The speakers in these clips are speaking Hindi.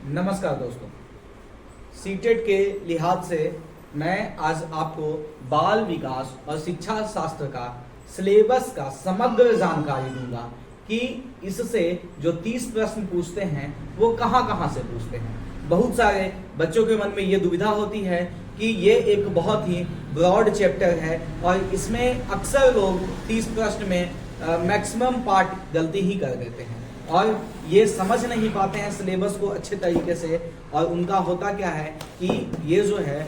नमस्कार दोस्तों, सीटेट के लिहाज से मैं आज आपको बाल विकास और शिक्षा शास्त्र का सिलेबस का समग्र जानकारी दूंगा कि इससे जो 30 प्रश्न पूछते हैं वो कहाँ कहाँ से पूछते हैं। बहुत सारे बच्चों के मन में ये दुविधा होती है कि ये एक बहुत ही ब्रॉड चैप्टर है और इसमें अक्सर लोग 30 प्रश्न में मैक्सिमम पार्ट गलती ही कर देते हैं और ये समझ नहीं पाते हैं सिलेबस को अच्छे तरीके से। और उनका होता क्या है कि ये जो है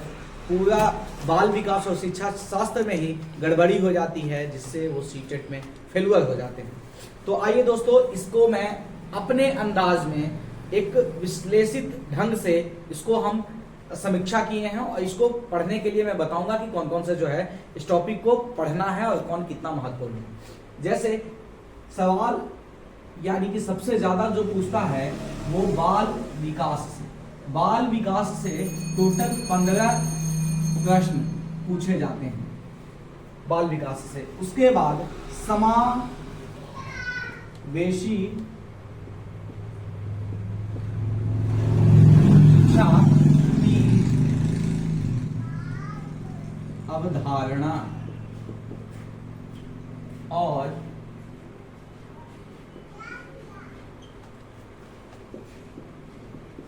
पूरा बाल विकास और शिक्षा शास्त्र में ही गड़बड़ी हो जाती है, जिससे वो सीटेट में फेलुअर हो जाते हैं। तो आइए दोस्तों, इसको मैं अपने अंदाज में एक विश्लेषित ढंग से इसको हम समीक्षा किए हैं और इसको पढ़ने के लिए मैं बताऊंगा कि कौन कौन से जो है इस टॉपिक को पढ़ना है और कौन कितना महत्वपूर्ण है। जैसे सवाल यानी कि सबसे ज्यादा जो पूछता है वो बाल विकास से टोटल 15 प्रश्न पूछे जाते हैं बाल विकास से। उसके बाद समावेशी शिक्षा की अवधारणा और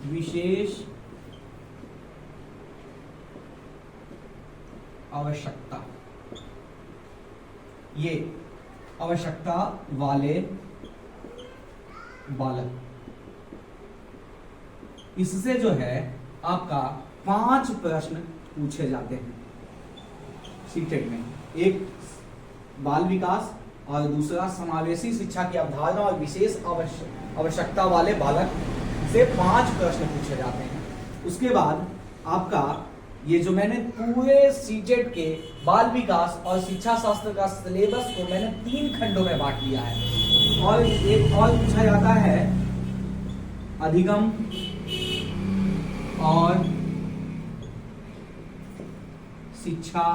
विशेष आवश्यकता, ये आवश्यकता वाले बालक, इससे जो है आपका 5 प्रश्न पूछे जाते हैं सीटेट में। एक बाल विकास और दूसरा समावेशी शिक्षा की अवधारणा और विशेष आवश्यकता वाले बालक से 5 प्रश्न पूछे जाते हैं। उसके बाद आपका ये जो मैंने पूरे सीटेट के बाल विकास और शिक्षा शास्त्र का सिलेबस को मैंने 3 खंडों में बांट लिया है। और एक और पूछा जाता है अधिगम और शिक्षा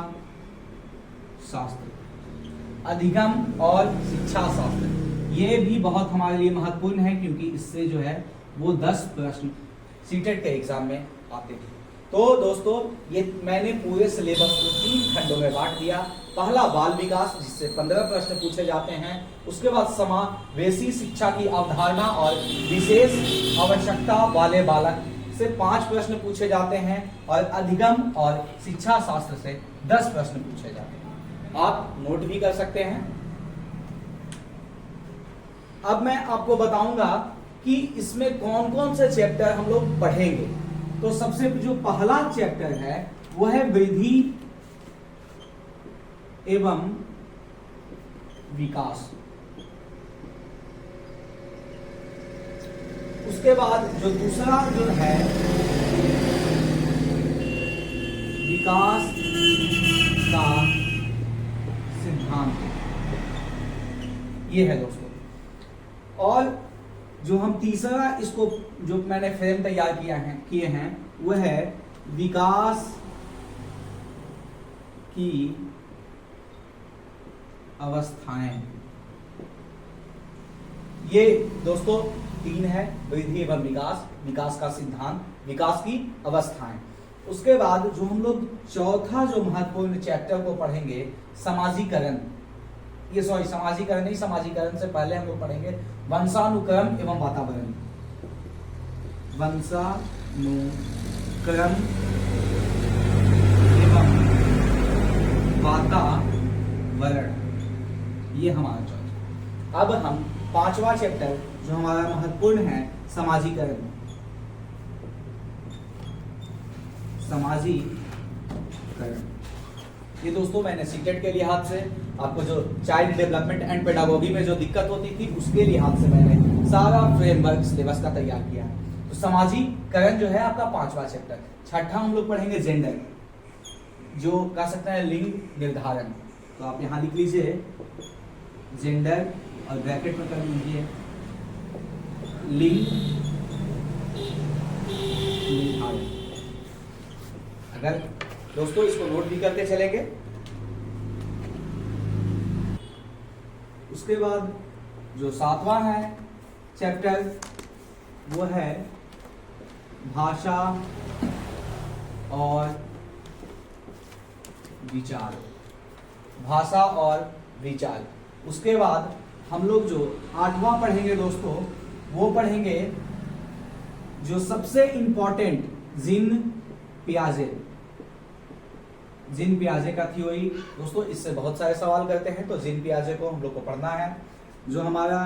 शास्त्र। अधिगम और शिक्षा शास्त्र ये भी बहुत हमारे लिए महत्वपूर्ण है, क्योंकि इससे जो है वो 10 प्रश्न सीटेट के एग्जाम में आते हैं। तो दोस्तों, ये मैंने पूरे सिलेबस को 3 खंडों में बांट दिया। पहला बाल विकास, जिससे 15 प्रश्न पूछे जाते हैं। उसके बाद समावेशी शिक्षा की अवधारणा और विशेष आवश्यकता वाले बालक से 5 प्रश्न पूछे जाते हैं। और अधिगम और शिक्षा शास्त्र से 10 प्रश्न पूछे जाते हैं। आप नोट भी कर सकते हैं। अब मैं आपको बताऊंगा कि इसमें कौन कौन से चैप्टर हम लोग पढ़ेंगे। तो सबसे जो पहला चैप्टर है वो है वृद्धि एवं विकास। उसके बाद जो दूसरा जो है विकास का सिद्धांत, ये है दोस्तों। और जो हम तीसरा इसको जो मैंने फ्रेम तैयार किए हैं वह है विकास की अवस्थाएं। ये दोस्तों 3 है, वृद्धि एवं विकास, विकास का सिद्धांत, विकास की अवस्थाएं। उसके बाद जो हम लोग चौथा जो महत्वपूर्ण चैप्टर को पढ़ेंगे समाजीकरण। ये समाजीकरण नहीं, समाजीकरण से पहले हम लोग पढ़ेंगे वंशानुक्रम एवं वातावरण। वंशानुक्रम एवं वातावरण, ये हमारा चौथा। अब हम 5वां चैप्टर जो हमारा महत्वपूर्ण है समाजीकरण। ये दोस्तों मैंने सीटेट के लिहाज से आपको जो चाइल्ड डेवलपमेंट एंड पेडागोगी में जो दिक्कत होती थी उसके लिहाज से मैंने सारा फ्रेमवर्क सिलेबस का तैयार किया है। तो समाजीकरण जो है आपका 5वां चैप्टर। छठा हम लोग पढ़ेंगे जेंडर, जो कह सकते हैं लिंग निर्धारण। तो आप यहाँ लिख लीजिए जेंडर और ब्रैकेट में कर लीजिए लिंग निर्धारण। अगर दोस्तों इसको नोट भी करते चलेंगे। उसके बाद जो 7वां है चैप्टर वो है भाषा और विचार, भाषा और विचार। उसके बाद हम लोग जो 8वां पढ़ेंगे दोस्तों, वो पढ़ेंगे जो सबसे इंपॉर्टेंट जीन पियाजे, जीन पियाजे का थ्योरी। दोस्तों इससे बहुत सारे सवाल करते हैं, तो जीन पियाजे को हम लोग को पढ़ना है। जो हमारा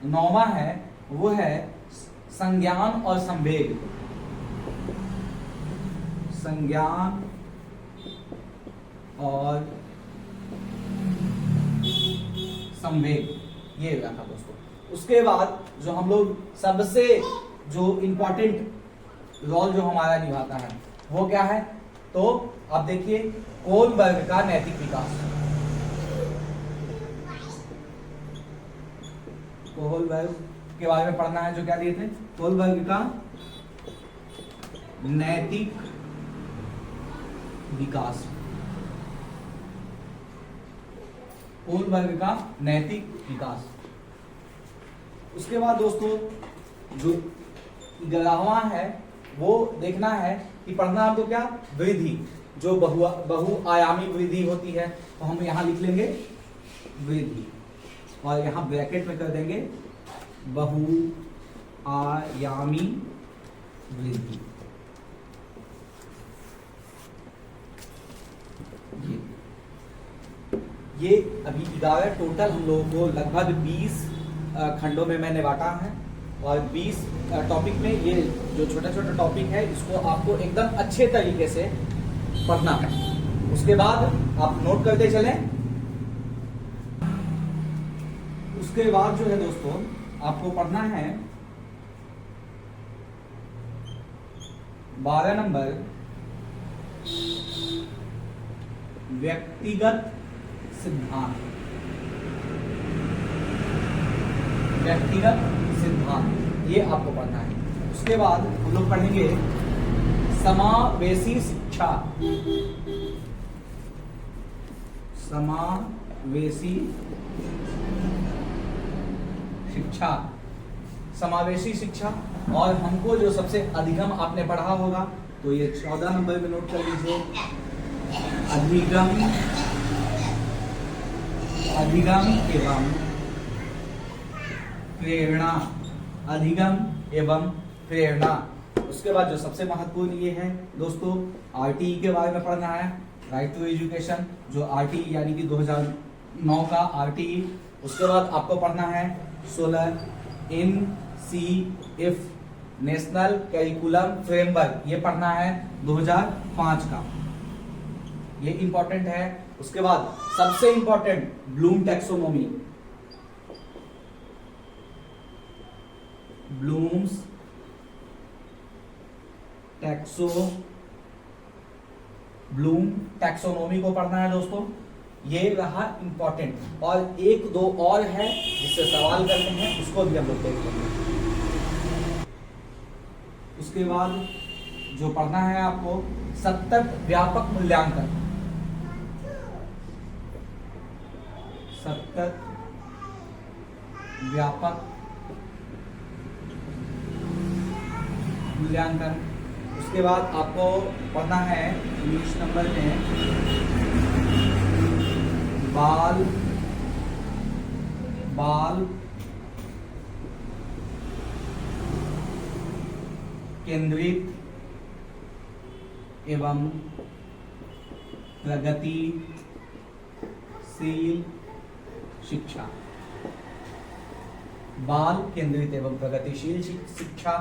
9वां है वो है संज्ञान और संवेग, संज्ञान और संवेग, ये रखा दोस्तों। उसके बाद जो हम लोग सबसे जो इंपॉर्टेंट रोल जो हमारा निभाता है वो क्या है, तो आप देखिए कोलबर्ग का नैतिक विकास। कोलबर्ग के बारे में पढ़ना है, जो क्या दिए थे, कोलबर्ग का नैतिक विकास, कोलबर्ग का नैतिक विकास। उसके बाद दोस्तों जो 11वां है वो देखना है कि पढ़ना आपको क्या, वृद्धि, जो बहुआयामी वृद्धि होती है, तो हम यहां लिख लेंगे वृद्धि और यहां ब्रैकेट में कर देंगे बहुआयामी वृद्धि। ये अभी 11 टोटल हम लोगों को लगभग 20 खंडों में मैंने बांटा है, और 20 टॉपिक में ये जो छोटा छोटा टॉपिक है इसको आपको एकदम अच्छे तरीके से पढ़ना है। उसके बाद आप नोट करते चलें। उसके बाद जो है दोस्तों आपको पढ़ना है 12 नंबर व्यक्तिगत सिद्धांत, व्यक्तिगत सिद्धांत, ये आपको पढ़ना है। उसके बाद हम लोग पढ़ेंगे समावेशी शिक्षा, समावेशी शिक्षा, समावेशी शिक्षा। और हमको जो सबसे अधिगम आपने पढ़ा होगा तो ये 14 नंबर में नोट कर लीजिए, अधिगम, अधिगम एवं प्रेरणा, अधिगम एवं प्रेरणा। उसके बाद जो सबसे महत्वपूर्ण ये है दोस्तों, आरटीई के बारे में पढ़ना है, राइट टू एजुकेशन, जो आरटीई यानी कि 2009 का आरटीई। उसके बाद आपको पढ़ना है 16 NCF, नेशनल करिकुलम फ्रेमवर्क, ये पढ़ना है 2005 का, ये इंपॉर्टेंट है। उसके बाद सबसे important Bloom taxonomy, Bloom's Bloom taxonomy को पढ़ना है दोस्तों, ये रहा इंपॉर्टेंट। और 1-2 और है जिससे सवाल करते हैं, उसको भी हम लोग देख लेंगे। उसके बाद जो पढ़ना है आपको सतत व्यापक मूल्यांकन, सतत व्यापक मूल्यांकन। उसके बाद आपको पढ़ना है 19 नंबर में बाल केंद्रित एवं प्रगतिशील शिक्षा, बाल केंद्रित एवं प्रगतिशील शिक्षा।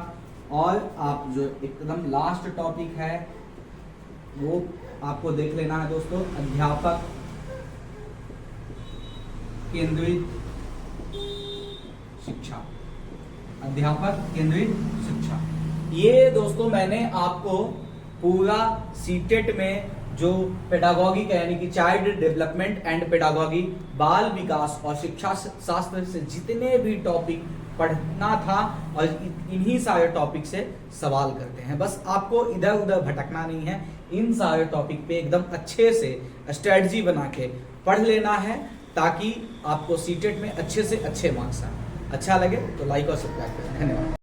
और आप जो एकदम लास्ट टॉपिक है वो आपको देख लेना है दोस्तों, अध्यापक केंद्रित शिक्षा, अध्यापक केंद्रित शिक्षा। ये दोस्तों मैंने आपको पूरा सीटेट में जो पेडागॉगी यानी कि चाइल्ड डेवलपमेंट एंड पेडागॉगी, बाल विकास और शिक्षा शास्त्र से जितने भी टॉपिक पढ़ना था, और इन्हीं सारे टॉपिक से सवाल करते हैं। बस आपको इधर उधर भटकना नहीं है, इन सारे टॉपिक पे एकदम अच्छे से स्ट्रेटजी बना के पढ़ लेना है, ताकि आपको सीटेट में अच्छे से अच्छे मार्क्स आए। अच्छा लगे तो लाइक और सब्सक्राइब करें। धन्यवाद।